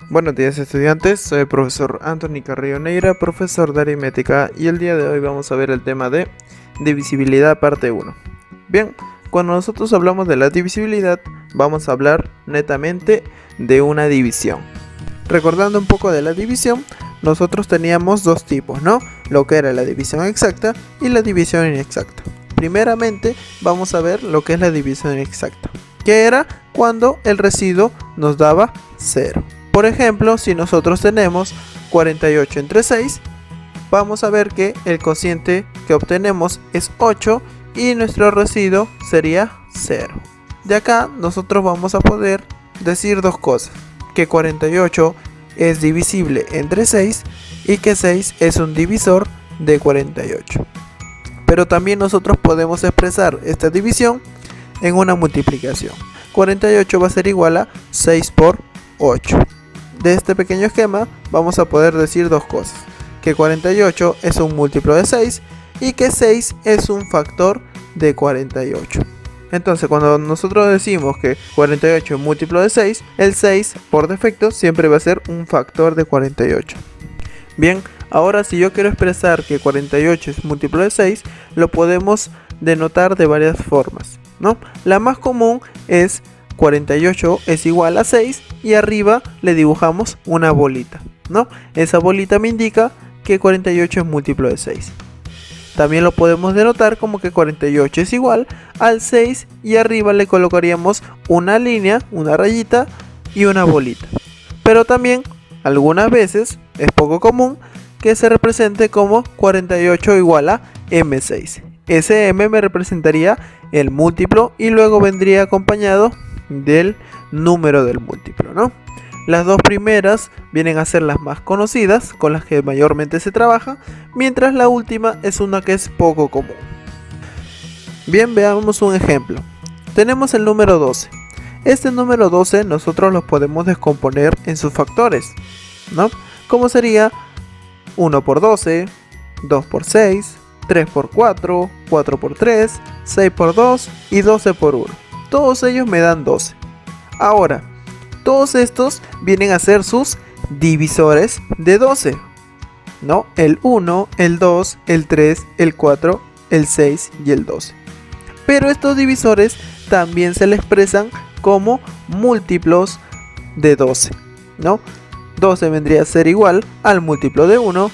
Buenos días estudiantes, soy el profesor Anthony Carrillo Neira, profesor de aritmética, y el día de hoy vamos a ver el tema de divisibilidad parte 1. Bien, cuando nosotros hablamos de la divisibilidad, vamos a hablar netamente de una división. Recordando un poco de la división, nosotros teníamos dos tipos, ¿no? Lo que era la división exacta y la división inexacta. Primeramente, vamos a ver lo que es la división inexacta, que era cuando el residuo nos daba 0. Por ejemplo, si nosotros tenemos 48 entre 6, vamos a ver que el cociente que obtenemos es 8 y nuestro residuo sería 0. De acá nosotros vamos a poder decir dos cosas: que 48 es divisible entre 6 y que 6 es un divisor de 48. Pero también nosotros podemos expresar esta división en una multiplicación. 48 va a ser igual a 6 por 8. De este pequeño esquema vamos a poder decir dos cosas: que 48 es un múltiplo de 6 y que 6 es un factor de 48. Entonces, cuando nosotros decimos que 48 es múltiplo de 6, el 6 por defecto siempre va a ser un factor de 48. Bien, ahora si yo quiero expresar que 48 es múltiplo de 6, lo podemos denotar de varias formas, ¿no? La más común es 48 es igual a 6 y arriba le dibujamos una bolita, ¿no? Esa bolita me indica que 48 es múltiplo de 6. También lo podemos denotar como que 48 es igual al 6 y arriba le colocaríamos una línea, una rayita y una bolita. Pero también algunas veces es poco común que se represente como 48 igual a M6. Ese M me representaría el múltiplo y luego vendría acompañado del número del múltiplo, ¿no? Las dos primeras vienen a ser las más conocidas, con las que mayormente se trabaja, mientras la última es una que es poco común. Bien, veamos un ejemplo. Tenemos el número 12. Este número 12 nosotros lo podemos descomponer en sus factores, ¿no? Como sería 1 por 12, 2 por 6, 3 por 4, 4 por 3, 6 por 2 y 12 por 1. Todos ellos me dan 12. Ahora, todos estos vienen a ser sus divisores de 12, ¿no? El 1, el 2, el 3, el 4, el 6 y el 12. Pero estos divisores también se le expresan como múltiplos de 12, ¿no? 12 vendría a ser igual al múltiplo de 1,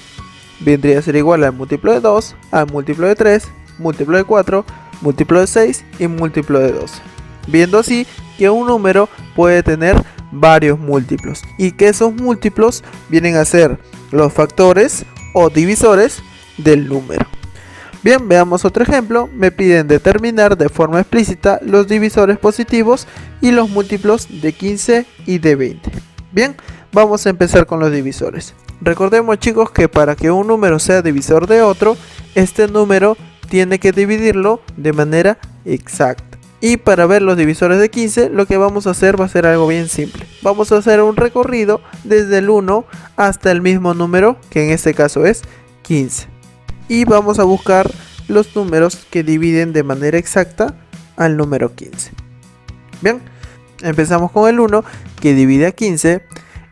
vendría a ser igual al múltiplo de 2, al múltiplo de 3, múltiplo de 4, múltiplo de 6 y múltiplo de 12. Viendo así que un número puede tener varios múltiplos y que esos múltiplos vienen a ser los factores o divisores del número. Bien, veamos otro ejemplo. Me piden determinar de forma explícita los divisores positivos y los múltiplos de 15 y de 20. Bien, vamos a empezar con los divisores. Recordemos, chicos, que para que un número sea divisor de otro, este número tiene que dividirlo de manera exacta. Y para ver los divisores de 15, lo que vamos a hacer va a ser algo bien simple. Vamos a hacer un recorrido desde el 1 hasta el mismo número, que en este caso es 15. Y vamos a buscar los números que dividen de manera exacta al número 15. Bien, empezamos con el 1, que divide a 15.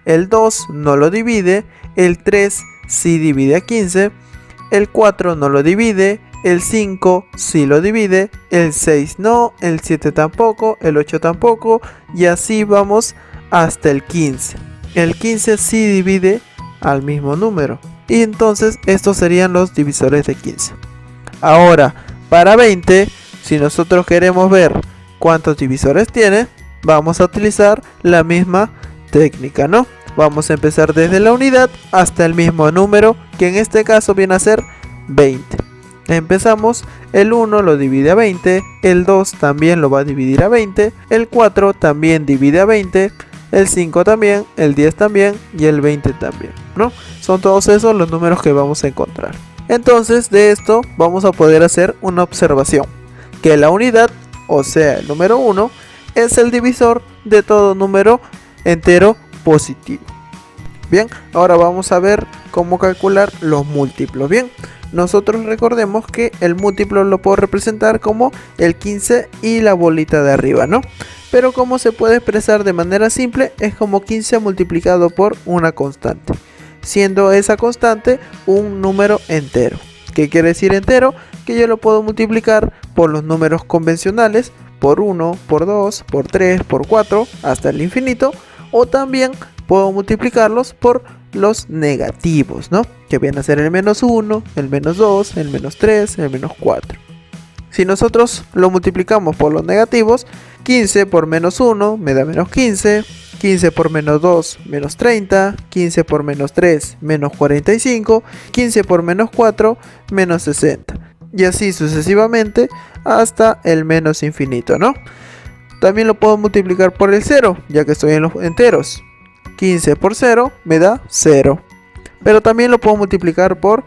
El 2 no lo divide. El 3 sí divide a 15. El 4 no lo divide. El 5 sí lo divide, el 6 no, el 7 tampoco, el 8 tampoco, y así vamos hasta el 15. El 15 sí divide al mismo número, y entonces estos serían los divisores de 15. Ahora, para 20, si nosotros queremos ver cuántos divisores tiene, vamos a utilizar la misma técnica, ¿no? Vamos a empezar desde la unidad hasta el mismo número, que en este caso viene a ser 20. Empezamos, el 1 lo divide a 20, el 2 también lo va a dividir a 20, el 4 también divide a 20, el 5 también, el 10 también y el 20 también, ¿no? Son todos esos los números que vamos a encontrar. Entonces, de esto vamos a poder hacer una observación: que la unidad, o sea el número 1, es el divisor de todo número entero positivo. Bien, ahora vamos a ver cómo calcular los múltiplos. Bien, nosotros recordemos que el múltiplo lo puedo representar como el 15 y la bolita de arriba, ¿no? pero como se puede expresar de manera simple, es como 15 multiplicado por una constante, siendo esa constante un número entero. ¿Qué quiere decir entero? Que yo lo puedo multiplicar por los números convencionales, por 1, por 2, por 3, por 4, hasta el infinito, o también puedo multiplicarlos por los negativos, ¿no? Que viene a ser el menos 1, el menos 2, el menos 3, el menos 4. Si nosotros lo multiplicamos por los negativos, 15 por menos 1 me da menos 15, 15 por menos 2 menos 30, 15 por menos 3 menos 45, 15 por menos 4 menos 60. Y así sucesivamente hasta el menos infinito, ¿no? También lo puedo multiplicar por el 0, ya que estoy en los enteros. 15 por 0 me da 0. Pero también lo puedo multiplicar por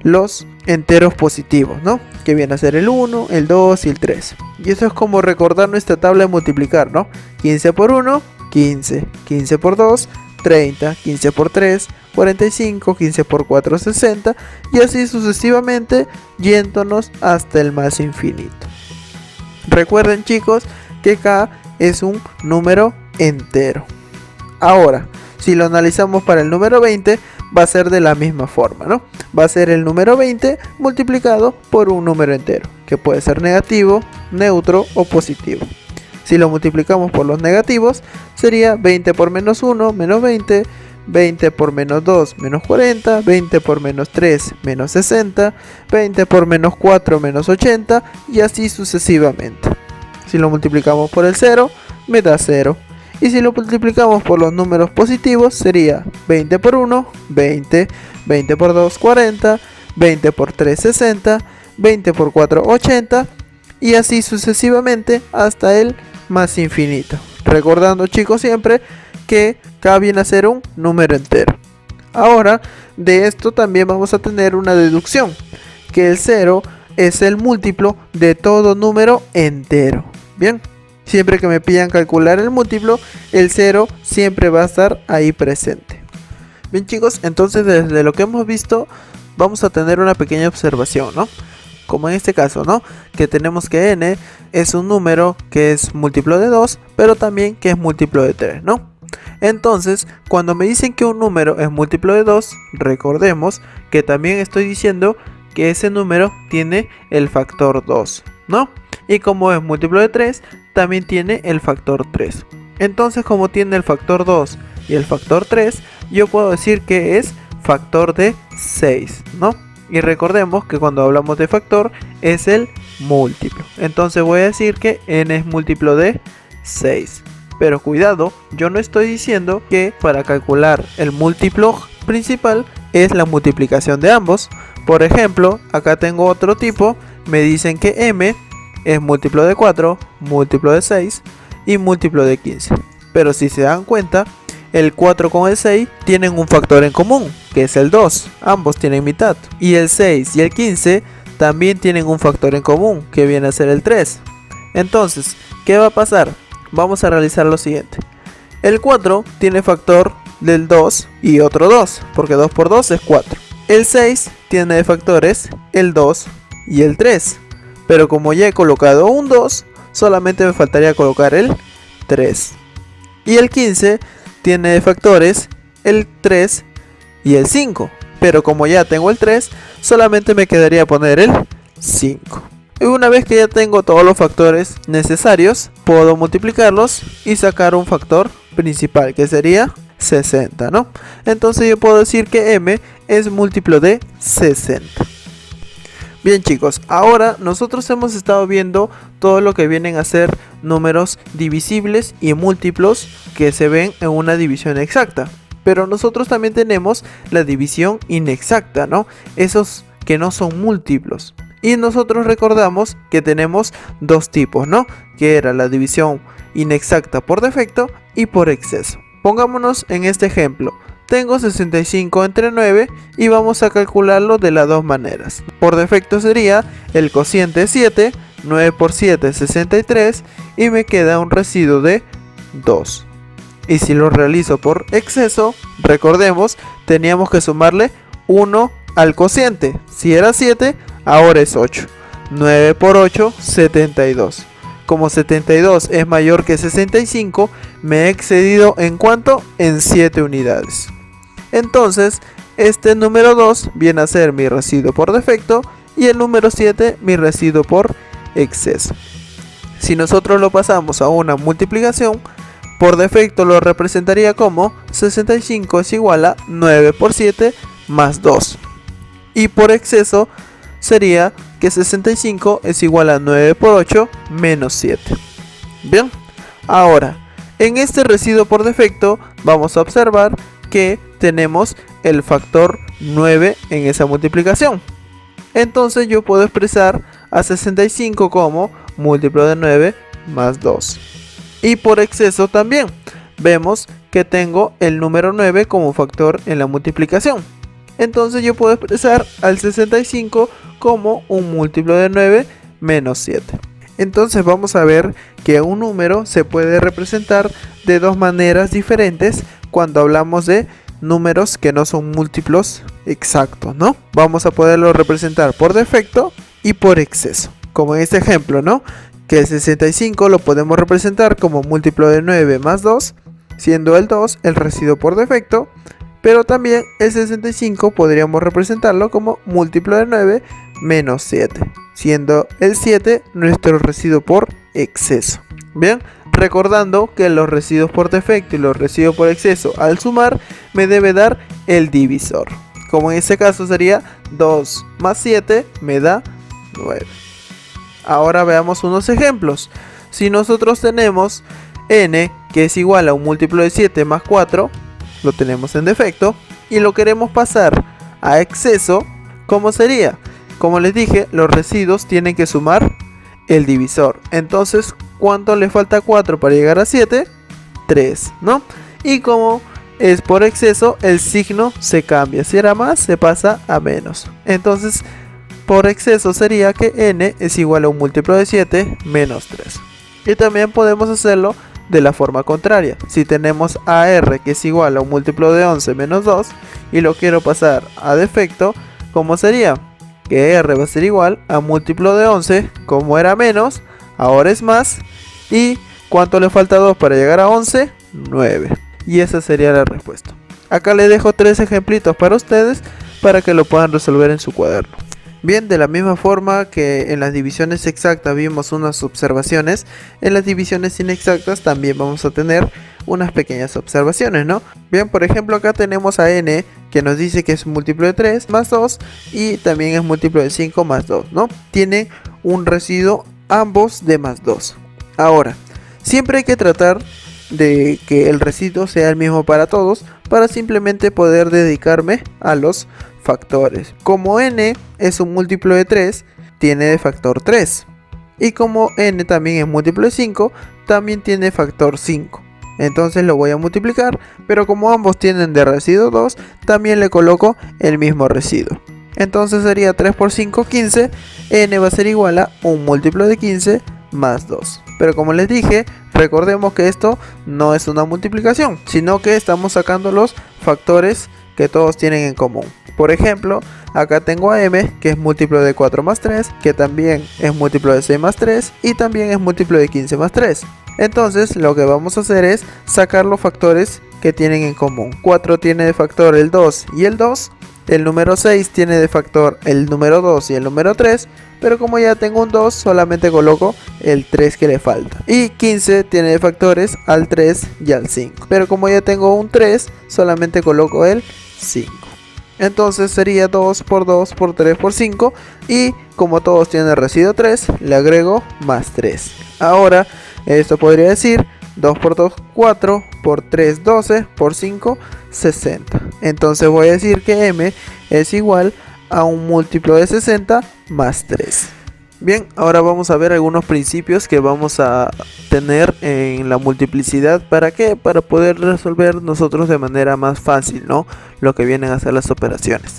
los enteros positivos, ¿no? Que viene a ser el 1, el 2 y el 3. Y eso es como recordar nuestra tabla de multiplicar, ¿no? 15 por 1, 15. 15 por 2, 30. 15 por 3, 45. 15 por 4, 60. Y así sucesivamente, yéndonos hasta el más infinito. Recuerden, chicos, que K es un número entero. Ahora, si lo analizamos para el número 20, va a ser de la misma forma, ¿no? Va a ser el número 20 multiplicado por un número entero, que puede ser negativo, neutro o positivo. Si lo multiplicamos por los negativos, sería 20 por menos 1, menos 20, 20 por menos 2, menos 40, 20 por menos 3, menos 60, 20 por menos 4, menos 80, y así sucesivamente. Si lo multiplicamos por el 0, me da 0. Y si lo multiplicamos por los números positivos, sería 20 por 1, 20, 20 por 2, 40, 20 por 3, 60, 20 por 4, 80, y así sucesivamente hasta el más infinito. Recordando, chicos, siempre que K viene a ser un número entero. Ahora, de esto también vamos a tener una deducción, que el 0 es el múltiplo de todo número entero. Bien. Siempre que me pidan calcular el múltiplo, el 0 siempre va a estar ahí presente. Bien, chicos, entonces desde lo que hemos visto vamos a tener una pequeña observación, ¿no? Como en este caso, ¿no? Que tenemos que n es un número que es múltiplo de 2, pero también que es múltiplo de 3, ¿no? Entonces, cuando me dicen que un número es múltiplo de 2, recordemos que también estoy diciendo que ese número tiene el factor 2, ¿no? Y como es múltiplo de 3, también tiene el factor 3. Entonces, como tiene el factor 2 y el factor 3, yo puedo decir que es factor de 6, ¿no? Y recordemos que cuando hablamos de factor es el múltiplo. Entonces voy a decir que n es múltiplo de 6. Pero cuidado, yo no estoy diciendo que para calcular el múltiplo principal es la multiplicación de ambos. Por ejemplo, acá tengo otro tipo, me dicen que m es múltiplo de 4, múltiplo de 6 y múltiplo de 15. Pero si se dan cuenta, el 4 con el 6 tienen un factor en común, que es el 2. Ambos tienen mitad. Y el 6 y el 15 también tienen un factor en común, que viene a ser el 3. Entonces, ¿qué va a pasar? Vamos a realizar lo siguiente. El 4 tiene factor del 2 y otro 2, porque 2 por 2 es 4. El 6 tiene de factores el 2 y el 3. Pero como ya he colocado un 2, solamente me faltaría colocar el 3. Y el 15 tiene de factores el 3 y el 5. Pero como ya tengo el 3, solamente me quedaría poner el 5. Y una vez que ya tengo todos los factores necesarios, puedo multiplicarlos y sacar un factor principal, que sería 60, ¿no? Entonces yo puedo decir que m es múltiplo de 60. Bien, chicos, ahora nosotros hemos estado viendo todo lo que vienen a ser números divisibles y múltiplos que se ven en una división exacta. Pero nosotros también tenemos la división inexacta, ¿no? Esos que no son múltiplos. Y nosotros recordamos que tenemos dos tipos, ¿no? Que era la división inexacta por defecto y por exceso. Pongámonos en este ejemplo. Tengo 65 entre 9 y vamos a calcularlo de las dos maneras. Por defecto sería el cociente 7, 9 por 7 es 63 y me queda un residuo de 2. Y si lo realizo por exceso, recordemos, teníamos que sumarle 1 al cociente. Si era 7, ahora es 8. 9 por 8, 72. como 72 es mayor que 65, me he excedido ¿en cuánto? En 7 unidades. Entonces, este número 2 viene a ser mi residuo por defecto y el número 7 mi residuo por exceso. Si nosotros lo pasamos a una multiplicación, por defecto lo representaría como 65 es igual a 9 por 7 más 2. Y por exceso sería que 65 es igual a 9 por 8 menos 7. Bien, ahora en este residuo por defecto vamos a observar que tenemos el factor 9 en esa multiplicación. Entonces yo puedo expresar a 65 como múltiplo de 9 más 2. Y por exceso también vemos que tengo el número 9 como factor en la multiplicación. Entonces yo puedo expresar al 65 como un múltiplo de 9 menos 7. Entonces vamos a ver que un número se puede representar de dos maneras diferentes cuando hablamos de números que no son múltiplos exactos, ¿no? Vamos a poderlo representar por defecto y por exceso. Como en este ejemplo, ¿no? Que el 65 lo podemos representar como múltiplo de 9 más 2, siendo el 2 el residuo por defecto, pero también el 65 podríamos representarlo como múltiplo de 9 menos 7, siendo el 7 nuestro residuo por exceso. Bien, recordando que los residuos por defecto y los residuos por exceso al sumar me debe dar el divisor. Como en este caso sería 2 más 7 me da 9. Ahora veamos unos ejemplos. Si nosotros tenemos n que es igual a un múltiplo de 7 más 4, lo tenemos en defecto, y lo queremos pasar a exceso, ¿cómo sería? Como les dije, los residuos tienen que sumar el divisor. Entonces, ¿cuánto le falta a 4 para llegar a 7? 3, ¿no? Y como es por exceso, el signo se cambia. Si era más, se pasa a menos. Entonces, por exceso sería que n es igual a un múltiplo de 7 menos 3. Y también podemos hacerlo de la forma contraria. Si tenemos a r que es igual a un múltiplo de 11 menos 2 y lo quiero pasar a defecto, ¿cómo sería? Que r va a ser igual a múltiplo de 11, como era menos, ahora es más. ¿Y cuánto le falta 2 para llegar a 11? 9. Y esa sería la respuesta. Acá les dejo 3 ejemplitos para ustedes para que lo puedan resolver en su cuaderno. Bien, de la misma forma que en las divisiones exactas vimos unas observaciones, en las divisiones inexactas también vamos a tener unas pequeñas observaciones, ¿no? Bien, por ejemplo, acá tenemos a n que nos dice que es múltiplo de 3 más 2 y también es múltiplo de 5 más 2, ¿no? Tienen un residuo ambos de más 2. Ahora, siempre hay que tratar de que el residuo sea el mismo para todos para simplemente poder dedicarme a los factores. Como n es un múltiplo de 3, tiene de factor 3. Y como n también es múltiplo de 5, también tiene factor 5. Entonces lo voy a multiplicar, pero como ambos tienen de residuo 2, también le coloco el mismo residuo. Entonces sería 3 por 5, 15. N va a ser igual a un múltiplo de 15 más 2. Pero como les dije, recordemos que esto no es una multiplicación, sino que estamos sacando los factores que todos tienen en común. Por ejemplo, acá tengo a m, que es múltiplo de 4 más 3, que también es múltiplo de 6 más 3 y también es múltiplo de 15 más 3. Entonces lo que vamos a hacer es sacar los factores que tienen en común. 4 tiene de factor el 2 y el 2. El número 6 tiene de factor el número 2 y el número 3. Pero como ya tengo un 2, solamente coloco el 3 que le falta. Y 15 tiene de factores al 3 y al 5. Pero como ya tengo un 3, solamente coloco el 5. Entonces sería 2 por 2 por 3 por 5. Y como todos tienen residuo 3, le agrego más 3. Ahora, esto podría decir 2 por 2, 4, por 3, 12, por 5, 60. Entonces voy a decir que m es igual a un múltiplo de 60 más 3. Bien, ahora vamos a ver algunos principios que vamos a tener en la multiplicidad. ¿Para qué? Para poder resolver nosotros de manera más fácil, ¿no? Lo que vienen a ser las operaciones.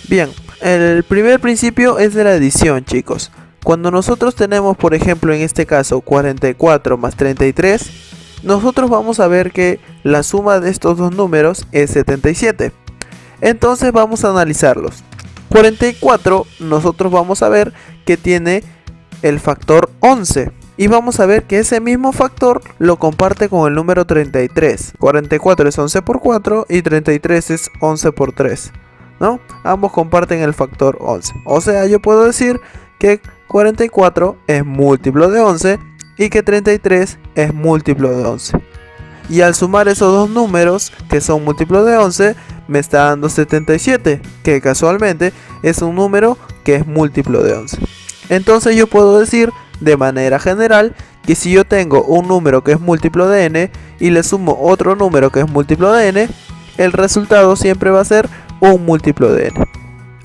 Bien, el primer principio es de la adición, chicos. Cuando nosotros tenemos, por ejemplo, en este caso 44 más 33, nosotros vamos a ver que la suma de estos dos números es 77. Entonces vamos a analizarlos. 44 nosotros vamos a ver que tiene el factor 11. Y vamos a ver que ese mismo factor lo comparte con el número 33. 44 es 11 por 4 y 33 es 11 por 3, ¿no? Ambos comparten el factor 11. O sea, yo puedo decir que 44 es múltiplo de 11 y que 33 es múltiplo de 11. Y al sumar esos dos números que son múltiplos de 11, me está dando 77, que casualmente es un número que es múltiplo de 11. Entonces yo puedo decir de manera general que si yo tengo un número que es múltiplo de n y le sumo otro número que es múltiplo de n, el resultado siempre va a ser un múltiplo de n.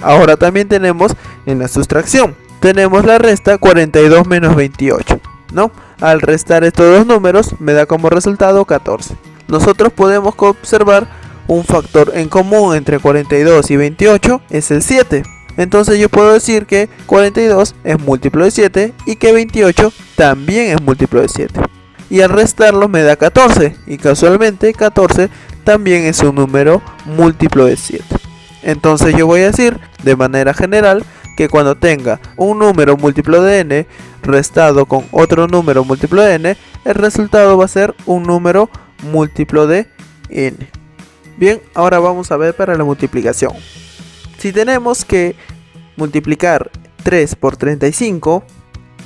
Ahora también tenemos en la sustracción, tenemos la resta 42 menos 28, ¿no? Al restar estos dos números me da como resultado 14. Nosotros podemos observar un factor en común entre 42 y 28 es el 7. Entonces yo puedo decir que 42 es múltiplo de 7 y que 28 también es múltiplo de 7. Y al restarlo me da 14 y casualmente 14 también es un número múltiplo de 7. Entonces yo voy a decir de manera general que cuando tenga un número múltiplo de n restado con otro número múltiplo de n, el resultado va a ser un número múltiplo de n. Bien, ahora vamos a ver para la multiplicación. Si tenemos que multiplicar 3 por 35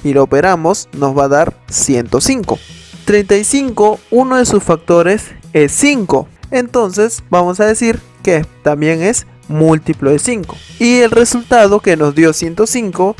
y lo operamos, nos va a dar 105. 35, uno de sus factores es 5. Entonces vamos a decir que también es múltiplo de 5. Y el resultado que nos dio 105,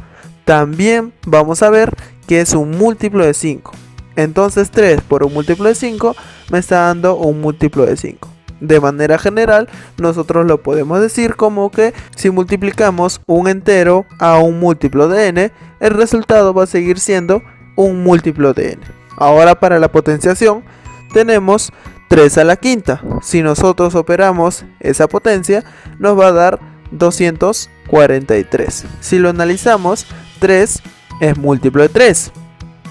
también vamos a ver que es un múltiplo de 5. Entonces 3 por un múltiplo de 5 me está dando un múltiplo de 5. De manera general, nosotros lo podemos decir como que si multiplicamos un entero a un múltiplo de n, el resultado va a seguir siendo un múltiplo de n. Ahora para la potenciación, tenemos 3 a la quinta. Si nosotros operamos esa potencia, nos va a dar 243. Si lo analizamos, 3 es múltiplo de 3.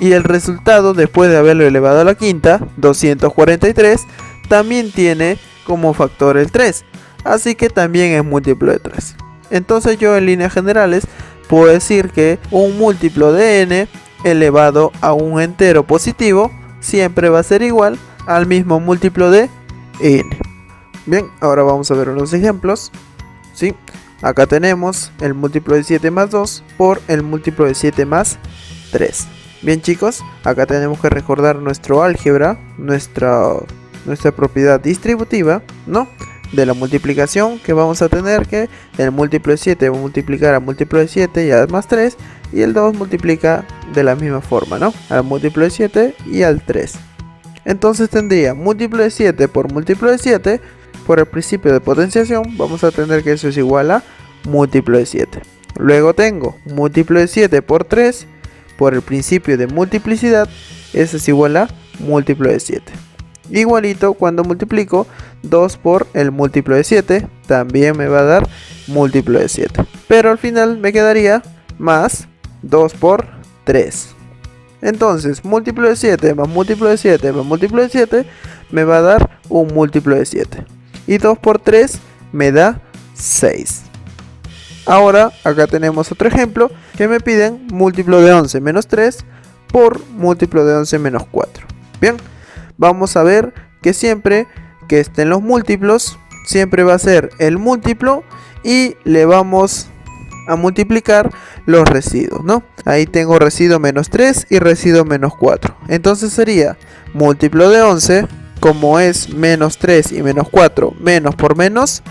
Y el resultado, después de haberlo elevado a la quinta, 243, también tiene como factor el 3, así que también es múltiplo de 3. Entonces yo en líneas generales puedo decir que un múltiplo de n elevado a un entero positivo siempre va a ser igual al mismo múltiplo de n. Bien, ahora vamos a ver unos ejemplos. ¿Sí? Acá tenemos el múltiplo de 7 más 2 por el múltiplo de 7 más 3. Bien chicos, acá tenemos que recordar nuestro álgebra, nuestra propiedad distributiva, ¿no? De la multiplicación, que vamos a tener que el múltiplo de 7 va a multiplicar al múltiplo de 7 y al más 3, y el 2 multiplica de la misma forma, ¿no? Al múltiplo de 7 y al 3. Entonces tendría múltiplo de 7 por múltiplo de 7, por el principio de potenciación, vamos a tener que eso es igual a múltiplo de 7. Luego tengo múltiplo de 7 por 3, por el principio de multiplicidad, eso es igual a múltiplo de 7. Igualito cuando multiplico 2 por el múltiplo de 7, también me va a dar múltiplo de 7. Pero al final me quedaría más 2 por 3. Entonces múltiplo de 7 más múltiplo de 7 más múltiplo de 7 me va a dar un múltiplo de 7. Y 2 por 3 me da 6. Ahora acá tenemos otro ejemplo que me piden múltiplo de 11 menos 3 por múltiplo de 11 menos 4. Bien. Vamos a ver que siempre que estén los múltiplos, siempre va a ser el múltiplo y le vamos a multiplicar los residuos, ¿no? Ahí tengo residuo menos 3 y residuo menos 4. Entonces sería múltiplo de 11, como es menos 3 y menos 4, menos por menos,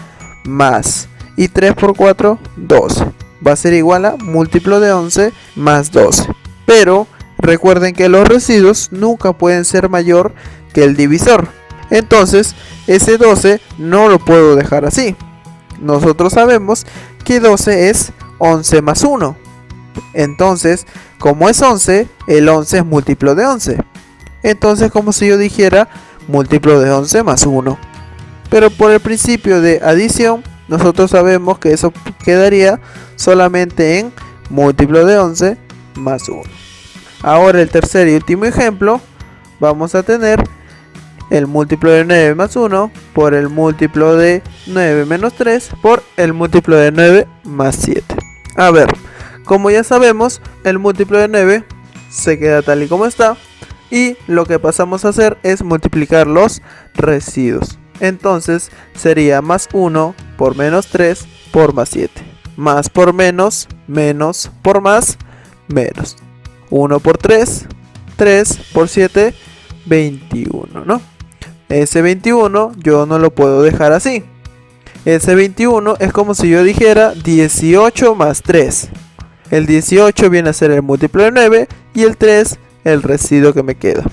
más. Y 3 por 4, 12. Va a ser igual a múltiplo de 11 más 12. Pero recuerden que los residuos nunca pueden ser mayor que el divisor. Entonces ese 12 no lo puedo dejar así. Nosotros sabemos que 12 es 11 más 1. Entonces, como es 11, el 11 es múltiplo de 11. Entonces, como si yo dijera múltiplo de 11 más 1. Pero por el principio de adición, nosotros sabemos que eso quedaría solamente en múltiplo de 11 más 1. Ahora el tercer y último ejemplo, vamos a tener el múltiplo de 9 más 1 por el múltiplo de 9 menos 3 por el múltiplo de 9 más 7. A ver, como ya sabemos, el múltiplo de 9 se queda tal y como está. Y lo que pasamos a hacer es multiplicar los residuos. Entonces sería más 1 por menos 3 por más 7. Más por menos, menos por más, menos. 1 por 3, 3 por 7, 21, ¿no? Ese 21 yo no lo puedo dejar así. Ese 21 es como si yo dijera 18 más 3. El 18 viene a ser el múltiplo de 9 y el 3 el residuo que me queda.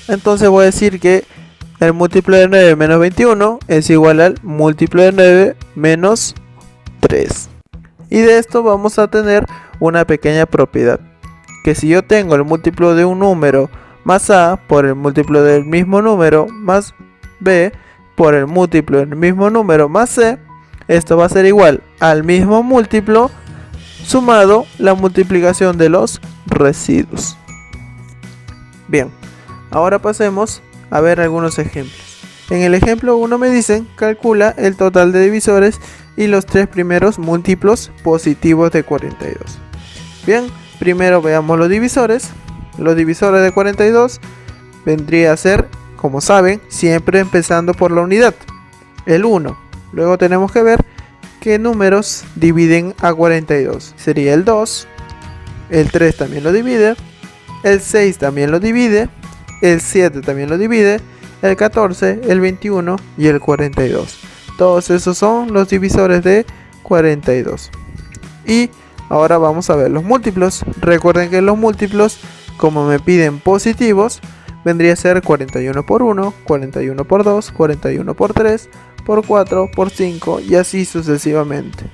Entonces voy a decir que el múltiplo de 9 menos 21 es igual al múltiplo de 9 menos 3. Y de esto vamos a tener una pequeña propiedad. Que si yo tengo el múltiplo de un número más a por el múltiplo del mismo número más b por el múltiplo del mismo número más c, esto va a ser igual al mismo múltiplo sumado la multiplicación de los residuos. Bien, ahora pasemos a ver algunos ejemplos. En el ejemplo 1 me dicen calcula el total de divisores y los tres primeros múltiplos positivos de 42. Bien, primero veamos los divisores. Los divisores de 42 vendría a ser, como saben, siempre empezando por la unidad, el 1. Luego tenemos que ver qué números dividen a 42. Sería el 2, el 3 también lo divide, el 6 también lo divide, el 7 también lo divide, el 14, el 21 y el 42. Todos esos son los divisores de 42. Y ahora vamos a ver los múltiplos. Recuerden que los múltiplos, como me piden positivos, vendría a ser 41 por 1, 41 por 2, 41 por 3, por 4, por 5 y así sucesivamente.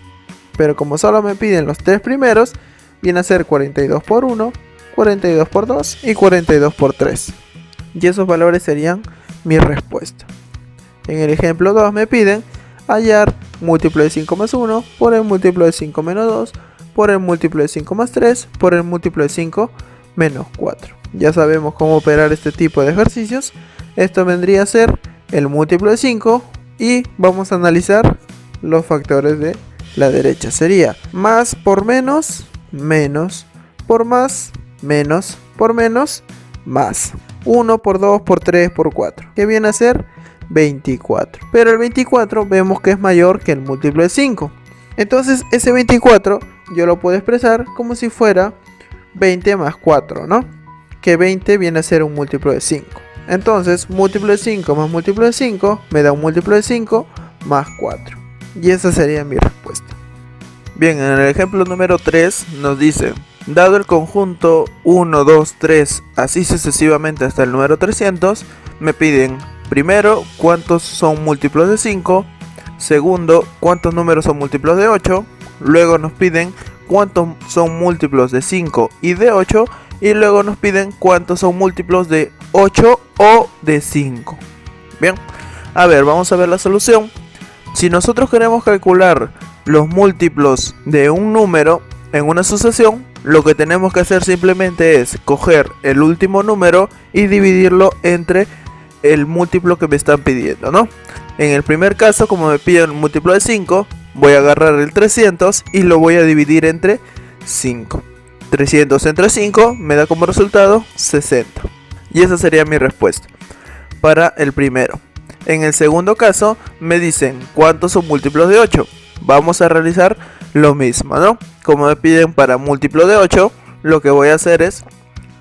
Pero como solo me piden los tres primeros, viene a ser 42 por 1, 42 por 2 y 42 por 3. Y esos valores serían mi respuesta. En el ejemplo 2 me piden hallar múltiplo de 5 más 1 por el múltiplo de 5 menos 2 por el múltiplo de 5 más 3 por el múltiplo de 5 menos 4. Ya sabemos cómo operar este tipo de ejercicios. Esto vendría a ser el múltiplo de 5 y vamos a analizar los factores de la derecha. Sería más por menos, menos por más, menos por menos, más. 1 por 2 por 3 por 4, que viene a ser 24. Pero el 24 vemos que es mayor que el múltiplo de 5. Entonces ese 24 yo lo puedo expresar como si fuera 20 más 4, ¿no? Que 20 viene a ser un múltiplo de 5. Entonces múltiplo de 5 más múltiplo de 5 me da un múltiplo de 5 más 4. Y esa sería mi respuesta. Bien, en el ejemplo número 3 nos dice: dado el conjunto 1, 2, 3, así sucesivamente hasta el número 300, me piden primero cuántos son múltiplos de 5, segundo cuántos números son múltiplos de 8, luego nos piden cuántos son múltiplos de 5 y de 8, y luego nos piden cuántos son múltiplos de 8 o de 5. Bien, a ver, vamos a ver la solución. Si nosotros queremos calcular los múltiplos de un número en una sucesión, lo que tenemos que hacer simplemente es coger el último número y dividirlo entre el múltiplo que me están pidiendo, ¿no? En el primer caso, como me piden un múltiplo de 5, voy a agarrar el 300 y lo voy a dividir entre 5. 300 entre 5 me da como resultado 60. Y esa sería mi respuesta para el primero. En el segundo caso me dicen cuántos son múltiplos de 8. Vamos a realizar lo mismo, ¿no? Como me piden para múltiplo de 8, lo que voy a hacer es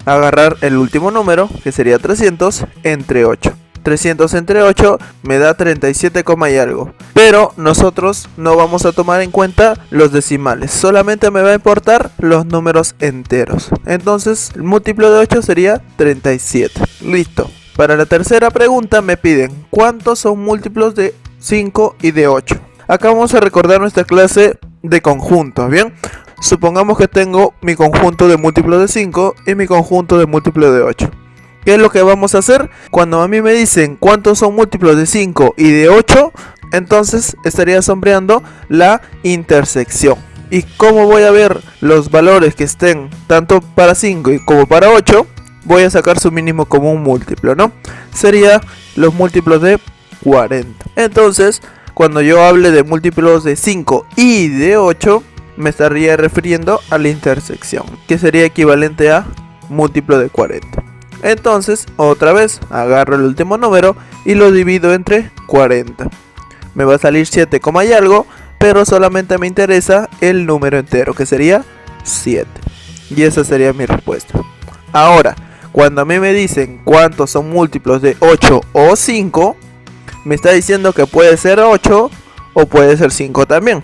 agarrar el último número, que sería 300, entre 8. 300 entre 8 me da 37, y algo. Pero nosotros no vamos a tomar en cuenta los decimales, solamente me va a importar los números enteros. Entonces el múltiplo de 8 sería 37. Listo. Para la tercera pregunta me piden cuántos son múltiplos de 5 y de 8. Acá vamos a recordar nuestra clase de conjuntos, ¿bien? Supongamos que tengo mi conjunto de múltiplos de 5 y mi conjunto de múltiplos de 8. ¿Qué es lo que vamos a hacer? Cuando a mí me dicen cuántos son múltiplos de 5 y de 8, entonces estaría sombreando la intersección. ¿Y cómo voy a ver los valores que estén tanto para 5 como para 8? Voy a sacar su mínimo común múltiplo, ¿no? Sería los múltiplos de 40. Entonces, cuando yo hable de múltiplos de 5 y de 8, me estaría refiriendo a la intersección, que sería equivalente a múltiplo de 40. Entonces, otra vez, agarro el último número y lo divido entre 40. Me va a salir 7, y algo, pero solamente me interesa el número entero, que sería 7. Y esa sería mi respuesta. Ahora, cuando a mí me dicen cuántos son múltiplos de 8 o 5, me está diciendo que puede ser 8 o puede ser 5 también.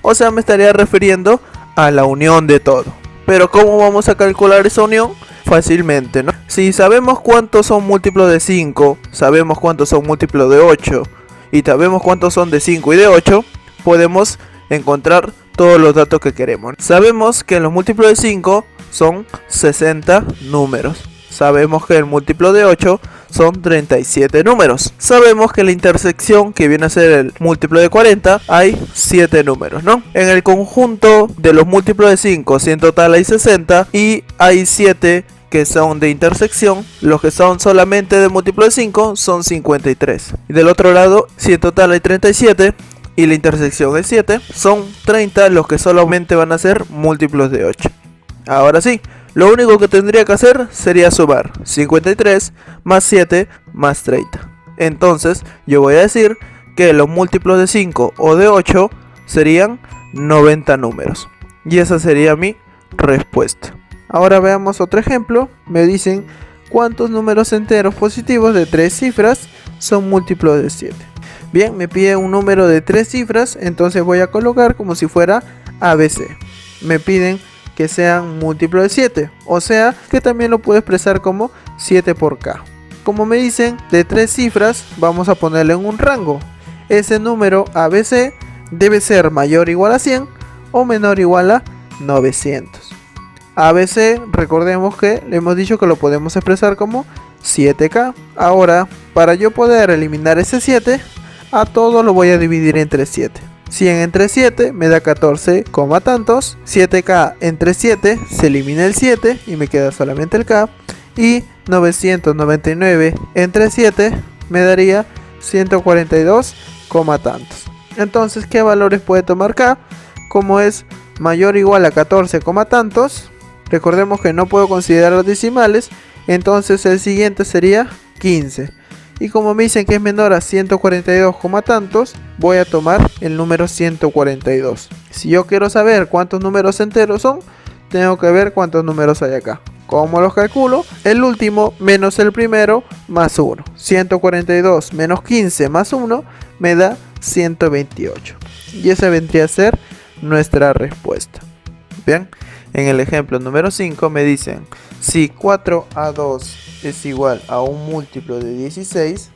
O sea, me estaría refiriendo a la unión de todo. Pero ¿cómo vamos a calcular esa unión? Fácilmente, ¿no? Si sabemos cuántos son múltiplos de 5, sabemos cuántos son múltiplos de 8 y sabemos cuántos son de 5 y de 8, podemos encontrar todos los datos que queremos. Sabemos que los múltiplos de 5 son 60 números. Sabemos que el múltiplo de 8 son 37 números. Sabemos que la intersección, que viene a ser el múltiplo de 40, hay 7 números, ¿no? En el conjunto de los múltiplos de 5, si en total hay 60 y hay 7 que son de intersección, los que son solamente de múltiplo de 5 son 53. Y del otro lado, si en total hay 37 y la intersección es 7, son 30 los que solamente van a ser múltiplos de 8. Ahora sí, lo único que tendría que hacer sería sumar 53 más 7 más 30. Entonces yo voy a decir que los múltiplos de 5 o de 8 serían 90 números. Y esa sería mi respuesta. Ahora veamos otro ejemplo. Me dicen cuántos números enteros positivos de 3 cifras son múltiplos de 7. Bien, me pide un número de 3 cifras, entonces voy a colocar como si fuera ABC. Me piden que sean múltiplos de 7, o sea que también lo puedo expresar como 7 por K. Como me dicen de 3 cifras, vamos a ponerle en un rango. Ese número ABC debe ser mayor o igual a 100 o menor o igual a 900. ABC, recordemos que le hemos dicho que lo podemos expresar como 7K. Ahora, para yo poder eliminar ese 7, a todo lo voy a dividir entre 7. 100 entre 7 me da 14, tantos. 7K entre 7 se elimina el 7 y me queda solamente el K. Y 999 entre 7 me daría 142, tantos. Entonces, ¿qué valores puede tomar K? Como es mayor o igual a 14, tantos. Recordemos que no puedo considerar los decimales. Entonces el siguiente sería 15. Y como me dicen que es menor a 142, tantos, voy a tomar el número 142. Si yo quiero saber cuántos números enteros son, tengo que ver cuántos números hay acá. ¿Cómo los calculo? El último menos el primero más 1. 142 menos 15 más 1 me da 128. Y esa vendría a ser nuestra respuesta. Bien, en el ejemplo número 5 me dicen si 4A2 es igual a un múltiplo de 16,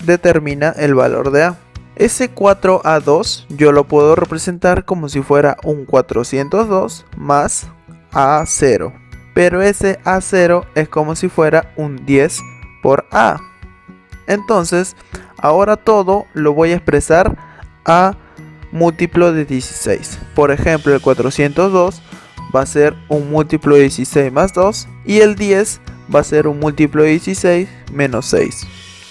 determina el valor de A. Ese 4A2 yo lo puedo representar como si fuera un 402 más A0. Pero ese A0 es como si fuera un 10 por A. Entonces, ahora todo lo voy a expresar a múltiplo de 16. Por ejemplo, el 402 va a ser un múltiplo de 16 más 2 y el 10 va a ser un múltiplo de 16 menos 6.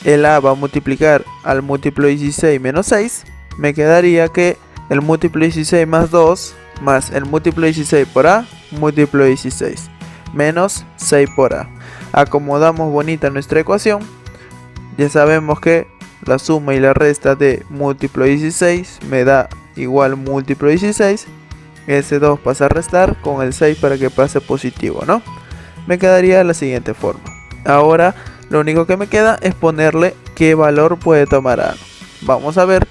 El A va a multiplicar al múltiplo de 16 menos 6. Me quedaría que el múltiplo de 16 más 2 más el múltiplo de 16 por A, múltiplo de 16 menos 6 por A. Acomodamos bonita nuestra ecuación. Ya sabemos que la suma y la resta de múltiplo de 16 me da igual múltiplo de 16. Ese 2 pasa a restar con el 6 para que pase positivo, ¿no? Me quedaría de la siguiente forma. Ahora lo único que me queda es ponerle qué valor puede tomar A. Vamos a ver.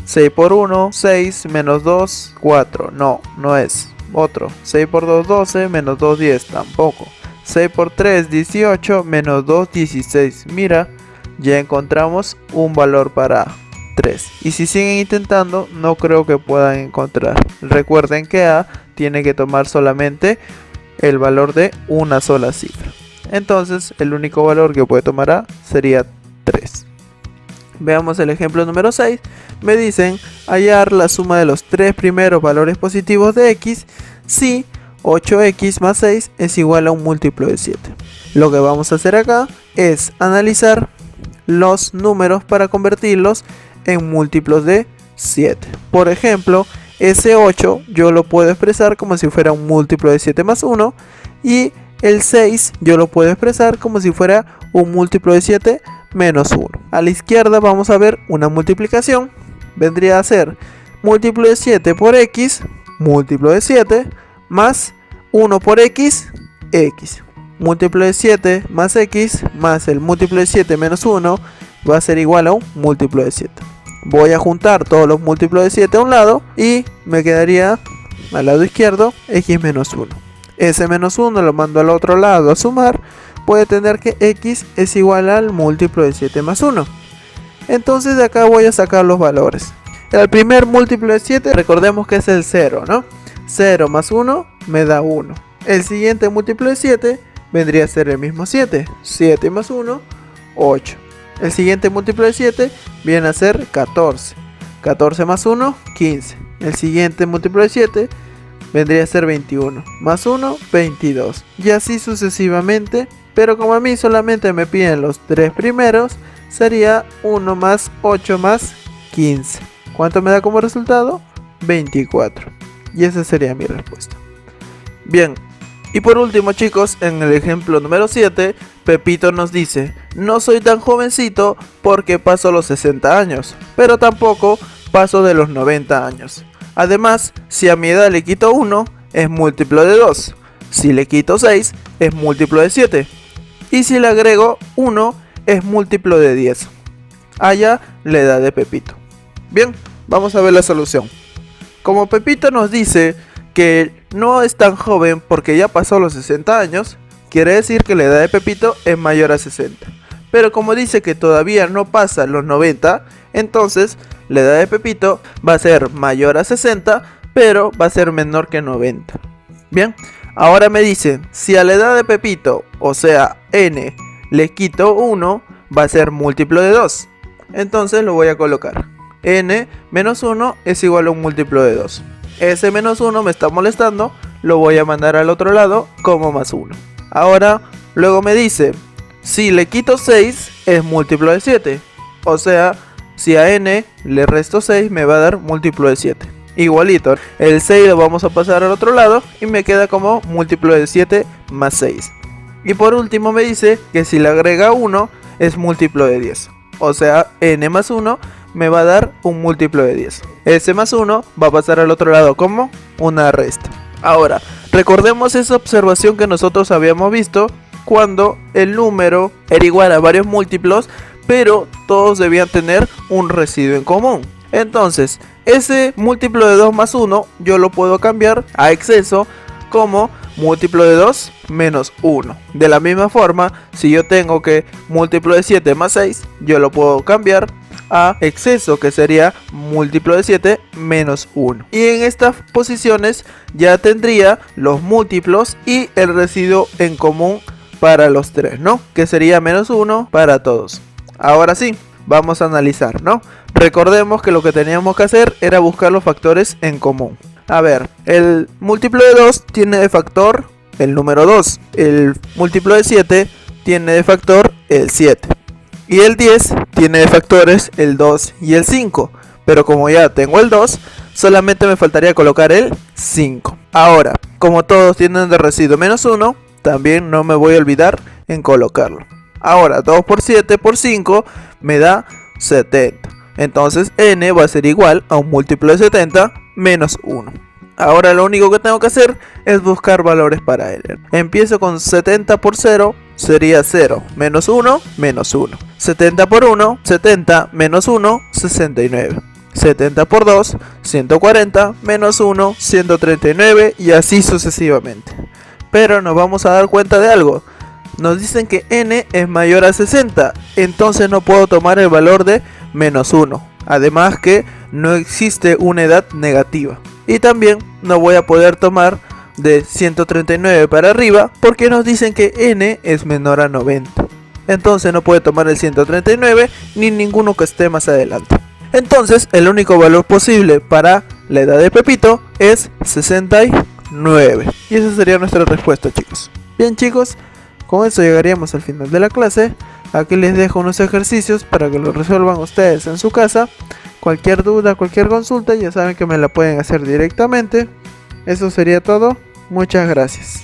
6 por 1, 6, menos 2, 4. No es. Otro. 6 por 2, 12, menos 2, 10. Tampoco. 6 por 3, 18, menos 2, 16. Mira, ya encontramos un valor para A. 3. Y si siguen intentando, no creo que puedan encontrar. Recuerden que A tiene que tomar solamente el valor de una sola cifra. Entonces, el único valor que puede tomar A sería 3. Veamos el ejemplo número 6. Me dicen hallar la suma de los 3 primeros valores positivos de X si 8X más 6 es igual a un múltiplo de 7. Lo que vamos a hacer acá es analizar los números para convertirlos en múltiplos de 7. Por ejemplo, ese 8 yo lo puedo expresar como si fuera un múltiplo de 7 más 1 y el 6 yo lo puedo expresar como si fuera un múltiplo de 7 menos 1. A la izquierda vamos a ver una multiplicación. Vendría a ser múltiplo de 7 por x, múltiplo de 7, más 1 por x, x. Múltiplo de 7 más x, más el múltiplo de 7 menos 1, va a ser igual a un múltiplo de 7. Voy a juntar todos los múltiplos de 7 a un lado y me quedaría al lado izquierdo x menos 1. Ese menos 1 lo mando al otro lado a sumar. Puede tener que x es igual al múltiplo de 7 más 1. Entonces de acá voy a sacar los valores. El primer múltiplo de 7, recordemos que es el 0, ¿no? 0 más 1 me da 1. El siguiente múltiplo de 7 vendría a ser el mismo 7. 7 más 1, 8. El siguiente múltiplo de 7 viene a ser 14. 14 más 1, 15. El siguiente múltiplo de 7 vendría a ser 21. Más 1, 22. Y así sucesivamente. Pero como a mí solamente me piden los 3 primeros, sería 1 más 8 más 15. ¿Cuánto me da como resultado? 24. Y esa sería mi respuesta. Bien. Y por último, chicos, en el ejemplo número 7, Pepito nos dice: no soy tan jovencito porque paso los 60 años, pero tampoco paso de los 90 años. Además, si a mi edad le quito 1, es múltiplo de 2. Si le quito 6, es múltiplo de 7. Y si le agrego 1, es múltiplo de 10. Halla la edad de Pepito. Bien, vamos a ver la solución. Como Pepito nos dice que no es tan joven porque ya pasó los 60 años, quiere decir que la edad de Pepito es mayor a 60. Pero como dice que todavía no pasa los 90, entonces la edad de Pepito va a ser mayor a 60, pero va a ser menor que 90. Bien, ahora me dicen, si a la edad de Pepito, o sea n, le quito 1, va a ser múltiplo de 2. Entonces lo voy a colocar. N menos 1 es igual a un múltiplo de 2. Ese menos 1 me está molestando, lo voy a mandar al otro lado como más 1. Ahora, luego me dice, si le quito 6 es múltiplo de 7. O sea, si a n le resto 6 me va a dar múltiplo de 7. Igualito, el 6 lo vamos a pasar al otro lado y me queda como múltiplo de 7 más 6. Y por último me dice que si le agrega 1 es múltiplo de 10. O sea, n más 1 me va a dar un múltiplo de 10. Ese más 1 va a pasar al otro lado como una resta. Ahora, recordemos esa observación que nosotros habíamos visto cuando el número era igual a varios múltiplos, pero todos debían tener un residuo en común. Entonces, ese múltiplo de 2 más 1 yo lo puedo cambiar a exceso como múltiplo de 2 menos 1. De la misma forma, si yo tengo que múltiplo de 7 más 6, yo lo puedo cambiar a exceso, que sería múltiplo de 7 menos 1. Y en estas posiciones ya tendría los múltiplos y el residuo en común para los tres, ¿no? Que sería menos 1 para todos. Ahora sí, vamos a analizar, ¿no? Recordemos que lo que teníamos que hacer era buscar los factores en común. A ver, el múltiplo de 2 tiene de factor el número 2. El múltiplo de 7 tiene de factor el 7. Y el 10 tiene de factores el 2 y el 5. Pero como ya tengo el 2, solamente me faltaría colocar el 5. Ahora, como todos tienen de residuo menos 1, también no me voy a olvidar en colocarlo. Ahora, 2 por 7 por 5 me da 70. Entonces n va a ser igual a un múltiplo de 70 menos 1. Ahora lo único que tengo que hacer es buscar valores para él. Empiezo con 70 por 0, sería 0, menos 1, menos 1. 70 por 1, 70, menos 1, 69. 70 por 2, 140, menos 1, 139 y así sucesivamente. Pero nos vamos a dar cuenta de algo. Nos dicen que n es mayor a 60, entonces no puedo tomar el valor de menos 1. Además que no existe una edad negativa. Y también no voy a poder tomar de 139 para arriba porque nos dicen que n es menor a 90. Entonces no puede tomar el 139 ni ninguno que esté más adelante. Entonces el único valor posible para la edad de Pepito es 69. Y esa sería nuestra respuesta, chicos. Bien, chicos, con eso llegaríamos al final de la clase. Aquí les dejo unos ejercicios para que los resuelvan ustedes en su casa. Cualquier duda, cualquier consulta, ya saben que me la pueden hacer directamente. Eso sería todo. Muchas gracias.